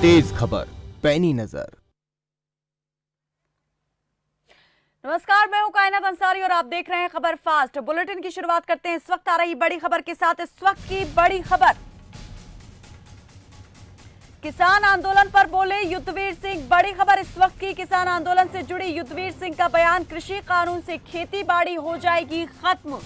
तेज खबर पैनी नजर। नमस्कार, मैं हूं कायनात अंसारी और आप देख रहे हैं खबर फास्ट। बुलेटिन की शुरुआत करते हैं इस वक्त आ रही बड़ी खबर के साथ। इस वक्त की बड़ी खबर, किसान आंदोलन पर बोले युद्धवीर सिंह। बड़ी खबर इस वक्त की, किसान आंदोलन से जुड़ी युद्धवीर सिंह का बयान, कृषि कानून से खेती बाड़ी हो जाएगी खत्म।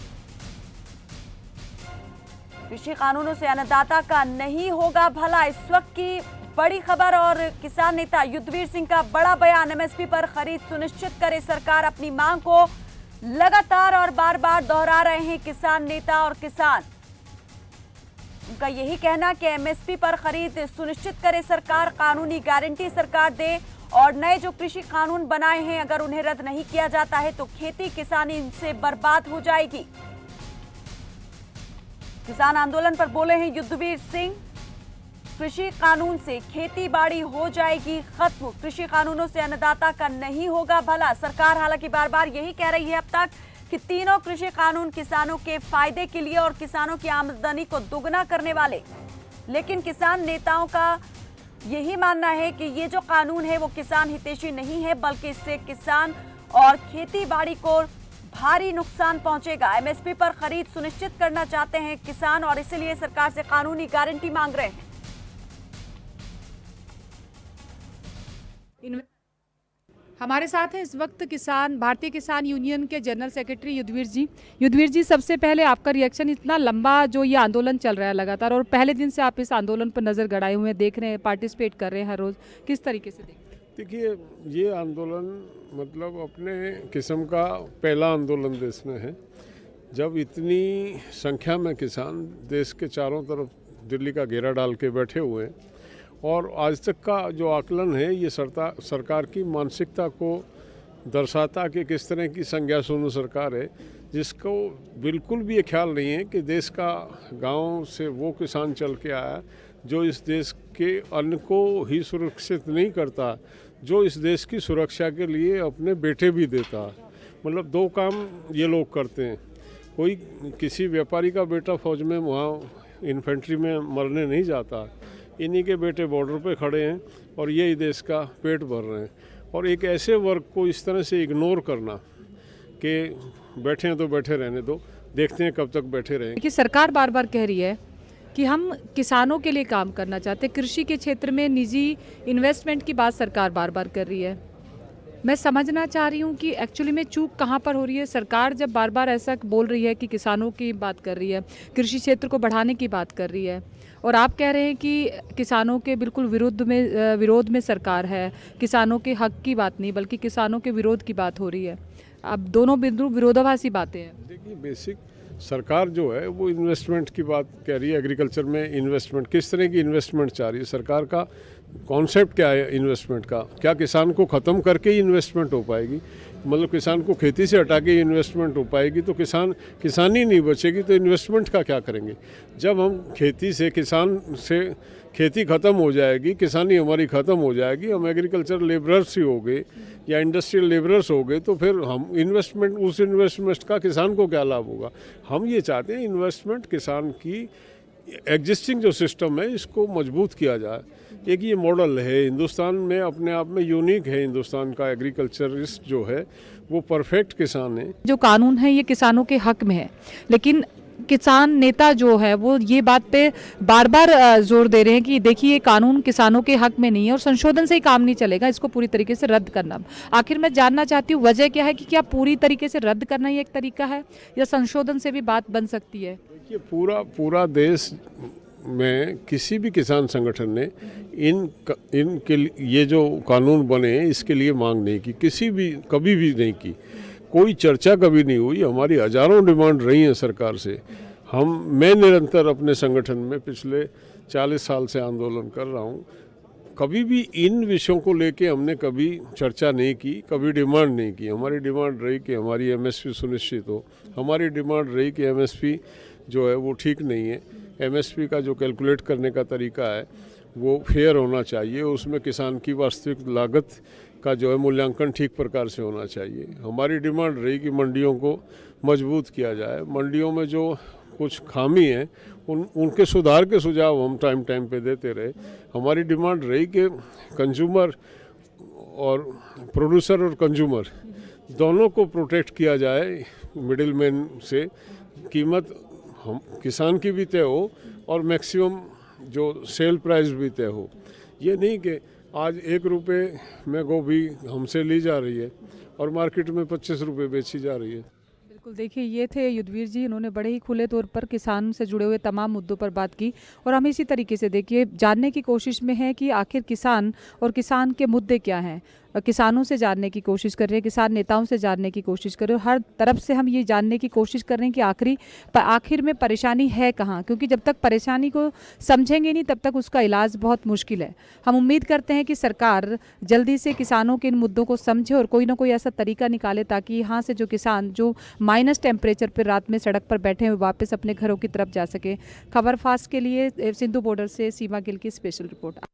कृषि कानूनों से अन्नदाता का नहीं होगा भला, इस वक्त की बड़ी खबर। और किसान नेता युद्धवीर सिंह का बड़ा बयान, एमएसपी पर खरीद सुनिश्चित करे सरकार। अपनी मांग को लगातार और बार बार दोहरा रहे हैं किसान नेता और किसान। उनका यही कहना कि एमएसपी पर खरीद सुनिश्चित करे सरकार, कानूनी गारंटी सरकार दे और नए जो कृषि कानून बनाए हैं अगर उन्हें रद्द नहीं किया जाता है तो खेती किसानी इनसे बर्बाद हो जाएगी। किसान आंदोलन पर बोले हैं युद्धवीर सिंह, कृषि कानून से खेती बाड़ी हो जाएगी खत्म। कृषि कानूनों से अन्नदाता का नहीं होगा भला। सरकार हालांकि बार बार यही कह रही है अब तक कि तीनों कृषि कानून किसानों के फायदे के लिए और किसानों की आमदनी को दोगुना करने वाले, लेकिन किसान नेताओं का यही मानना है कि ये जो कानून है वो किसान हितैषी नहीं है, बल्कि इससे किसान और खेती बाड़ी को भारी नुकसान पहुंचेगा। एमएसपी पर खरीद सुनिश्चित करना चाहते हैं किसान और इसीलिए सरकार से कानूनी गारंटी मांग रहे हैं। हमारे साथ हैं इस वक्त किसान, भारतीय किसान यूनियन के जनरल सेक्रेटरी युद्धवीर जी। युद्धवीर जी, सबसे पहले आपका रिएक्शन, इतना लंबा जो ये आंदोलन चल रहा है लगातार और पहले दिन से आप इस आंदोलन पर नज़र गड़ाए हुए हैं, देख रहे हैं, पार्टिसिपेट कर रहे हैं हर रोज़, किस तरीके से देखते हैं? देखिए, ये आंदोलन मतलब अपने किस्म का पहला आंदोलन देश में है। जब इतनी संख्या में किसान देश के चारों तरफ दिल्ली का घेरा डाल के बैठे हुए हैं और आज तक का जो आकलन है ये सरकार की मानसिकता को दर्शाता कि किस तरह की संज्ञाशून्य सरकार है, जिसको बिल्कुल भी ये ख्याल नहीं है कि देश का गांव से वो किसान चल के आया जो इस देश के अन्न को ही सुरक्षित नहीं करता, जो इस देश की सुरक्षा के लिए अपने बेटे भी देता। मतलब दो काम ये लोग करते हैं। कोई किसी व्यापारी का बेटा फौज में वहाँ इन्फेंट्री में मरने नहीं जाता, इन्हीं के बेटे बॉर्डर पे खड़े हैं और यही देश का पेट भर रहे हैं। और एक ऐसे वर्ग को इस तरह से इग्नोर करना कि बैठे हैं तो बैठे रहने दो, देखते हैं कब तक बैठे रहें। देखिए, सरकार बार बार कह रही है कि हम किसानों के लिए काम करना चाहते हैं, कृषि के क्षेत्र में निजी इन्वेस्टमेंट की बात सरकार बार बार कर रही है। मैं समझना चाह रही हूँ कि एक्चुअली में चूक कहाँ पर हो रही है। सरकार जब बार बार ऐसा बोल रही है कि किसानों की बात कर रही है, कृषि क्षेत्र को बढ़ाने की बात कर रही है, और आप कह रहे हैं कि किसानों के बिल्कुल विरोध में सरकार है, किसानों के हक की बात नहीं बल्कि किसानों के विरोध की बात हो रही है। अब दोनों बिंदु विरोधाभासी बातें हैं। देखिए, बेसिक सरकार जो है वो इन्वेस्टमेंट की बात कह रही है। एग्रीकल्चर में इन्वेस्टमेंट, किस तरह की इन्वेस्टमेंट चाह रही है सरकार? का कॉन्सेप्ट क्या है इन्वेस्टमेंट का? क्या किसान को ख़त्म करके ही इन्वेस्टमेंट हो पाएगी? मतलब किसान को खेती से हटा के इन्वेस्टमेंट हो पाएगी तो किसानी नहीं बचेगी तो इन्वेस्टमेंट का क्या करेंगे? जब हम खेती से, किसान से खेती ख़त्म हो जाएगी, किसानी हमारी ख़त्म हो जाएगी, हम एग्रीकल्चर लेबरर्स ही हो गए या इंडस्ट्रियल लेबरर्स हो गए, तो फिर हम उस इन्वेस्टमेंट का किसान को क्या लाभ होगा? हम ये चाहते हैं इन्वेस्टमेंट किसान की एग्जिस्टिंग जो सिस्टम है इसको मजबूत किया जाए। एक ये मॉडल है हिंदुस्तान में, अपने आप में यूनिक है। हिंदुस्तान का एग्रीकल्चरिस्ट जो है वो परफेक्ट किसान है। जो कानून है ये किसानों के हक में है, लेकिन किसान नेता जो है वो ये बात पे बार बार जोर दे रहे हैं कि देखिए ये कानून किसानों के हक में नहीं है और संशोधन से ही काम नहीं चलेगा, इसको पूरी तरीके से रद्द करना। आखिर मैं जानना चाहती हूँ वजह क्या है कि क्या पूरी तरीके से रद्द करना ही एक तरीका है या संशोधन से भी बात बन सकती है? देखिए, पूरा देश में किसी भी किसान संगठन ने इनके ये जो कानून बने हैं इसके लिए मांग नहीं की, कभी भी नहीं की। कोई चर्चा कभी नहीं हुई। हमारी हजारों डिमांड रही हैं सरकार से। मैं निरंतर अपने संगठन में पिछले 40 साल से आंदोलन कर रहा हूँ। कभी भी इन विषयों को लेके हमने कभी चर्चा नहीं की, कभी डिमांड नहीं की। हमारी डिमांड रही कि हमारी एमएसपी सुनिश्चित हो। हमारी डिमांड रही कि एमएसपी जो है वो ठीक नहीं है। एमएसपी का जो कैलकुलेट करने का तरीका है वो फेयर होना चाहिए, उसमें किसान की वास्तविक लागत का जो है मूल्यांकन ठीक प्रकार से होना चाहिए। हमारी डिमांड रही कि मंडियों को मजबूत किया जाए, मंडियों में जो कुछ खामी है उनके सुधार के सुझाव हम टाइम टाइम पे देते रहे। हमारी डिमांड रही कि कंज्यूमर और प्रोड्यूसर और कंज्यूमर दोनों को प्रोटेक्ट किया जाए, मिडिल मैन से कीमत हम किसान की भी तय हो और मैक्सिमम जो सेल प्राइस भी तय हो। ये नहीं कि आज 1 रुपये में गोभी हमसे ली जा रही है और मार्केट में 25 रुपये बेची जा रही है। बिल्कुल, देखिए ये थे युद्धवीर जी, इन्होंने बड़े ही खुले तौर पर किसान से जुड़े हुए तमाम मुद्दों पर बात की और हम इसी तरीके से देखिए जानने की कोशिश में हैं कि आखिर किसान और किसान के मुद्दे क्या हैं। किसानों से जानने की कोशिश कर रहे हैं, किसान नेताओं से जानने की कोशिश कर रहे हैं, हर तरफ से हम ये जानने की कोशिश कर रहे हैं कि आखिर में परेशानी है कहाँ, क्योंकि जब तक परेशानी को समझेंगे नहीं तब तक उसका इलाज बहुत मुश्किल है। हम उम्मीद करते हैं कि सरकार जल्दी से किसानों के इन मुद्दों को समझे और कोई ना कोई ऐसा तरीका निकाले ताकि यहाँ से जो किसान जो माइनस टेम्परेचर पर रात में सड़क पर बैठे हुए वापस अपने घरों की तरफ जा सके। खबर फास्ट के लिए सिंधु बॉर्डर से सीमा गिल की स्पेशल रिपोर्ट।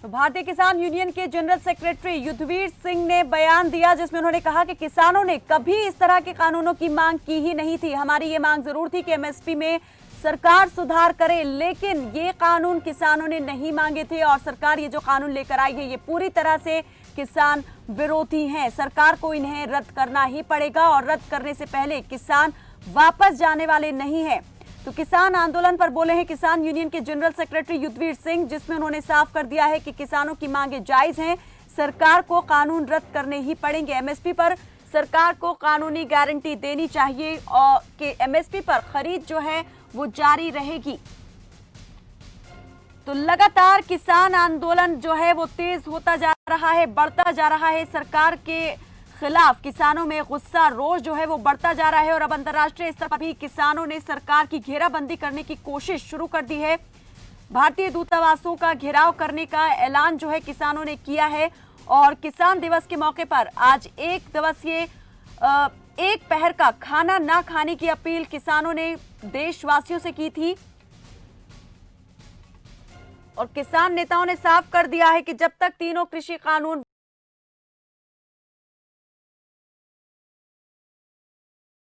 तो भारतीय किसान यूनियन के जनरल सेक्रेटरी युद्धवीर सिंह ने बयान दिया जिसमें उन्होंने कहा कि किसानों ने कभी इस तरह के कानूनों की मांग की ही नहीं थी। हमारी ये मांग जरूर थी कि एमएसपी में सरकार सुधार करे, लेकिन ये कानून किसानों ने नहीं मांगे थे और सरकार ये जो कानून लेकर आई है ये पूरी तरह से किसान विरोधी हैं। सरकार को इन्हें रद्द करना ही पड़ेगा और रद्द करने से पहले किसान वापस जाने वाले नहीं है। तो किसान आंदोलन पर बोले हैं किसान यूनियन के जनरल सेक्रेटरी युद्धवीर सिंह, जिसमें उन्होंने साफ कर दिया है कि किसानों की मांगे जायज हैं, सरकार को कानून रद्द करने ही पड़ेंगे। एमएसपी पर सरकार को कानूनी गारंटी देनी चाहिए और कि एमएसपी पर खरीद जो है वो जारी रहेगी। तो लगातार किसान आंदोलन जो है वो तेज होता जा रहा है, बढ़ता जा रहा है। सरकार के खिलाफ किसानों में गुस्सा, रोष जो है वो बढ़ता जा रहा है और अब अंतर्राष्ट्रीय स्तर पर भी किसानों ने सरकार की घेराबंदी करने की कोशिश शुरू कर दी है। भारतीय दूतावासों का घेराव करने का ऐलान जो है किसानों ने किया है और किसान दिवस के मौके पर आज 1 दिवसीय 1 पहर का खाना ना खाने की अपील किसानों ने देशवासियों से की थी और किसान नेताओं ने साफ कर दिया है कि जब तक तीनों कृषि कानून